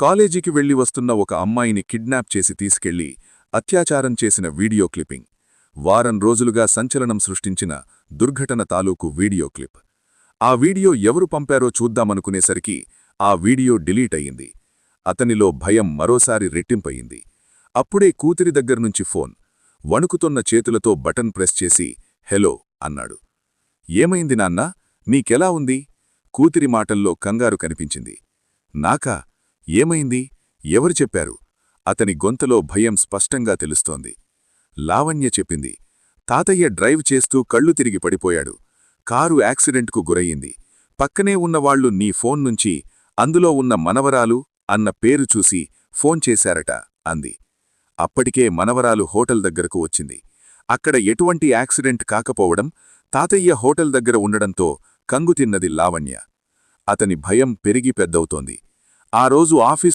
కాలేజీకి వెళ్లి వస్తున్న ఒక అమ్మాయిని కిడ్నాప్ చేసి తీసుకెళ్లి అత్యాచారం చేసిన వీడియో క్లిప్పింగ్. వారం రోజులుగా సంచలనం సృష్టించిన దుర్ఘటన తాలూకు వీడియో క్లిప్. ఆ వీడియో ఎవరు పంపారో చూద్దామనుకునేసరికి ఆ వీడియో డిలీట్ అయింది. అతనిలో భయం మరోసారి రెట్టింపయింది. అప్పుడే కూతురి దగ్గర్నుంచి ఫోన్. వణుకుతోన్న చేతులతో బటన్ ప్రెస్ చేసి హెలో అన్నాడు. ఏమైంది నాన్నా, నీకెలా ఉంది? కూతురి మాటల్లో కంగారు కనిపించింది. నాకా? ఏమైంది? ఎవరు చెప్పారు? అతని గొంతులో భయం స్పష్టంగా తెలుస్తోంది. లావణ్య చెప్పింది. తాతయ్య డ్రైవ్ చేస్తూ కళ్ళు తిరిగి పడిపోయాడు. కారు యాక్సిడెంట్కు గురయ్యింది. పక్కనే ఉన్నవాళ్లు నీ ఫోన్ నుంచి అందులో ఉన్న మనవరాలు అన్న పేరు చూసి ఫోన్ చేశారట అంది. అప్పటికే మనవరాలు హోటల్ దగ్గరకు వచ్చింది. అక్కడ ఎటువంటి యాక్సిడెంట్ కాకపోవడం, తాతయ్య హోటల్ దగ్గర ఉండడంతో కంగుతిన్నది లావణ్య. అతని భయం పెరిగి పెద్దవుతోంది. ఆ రోజు ఆఫీస్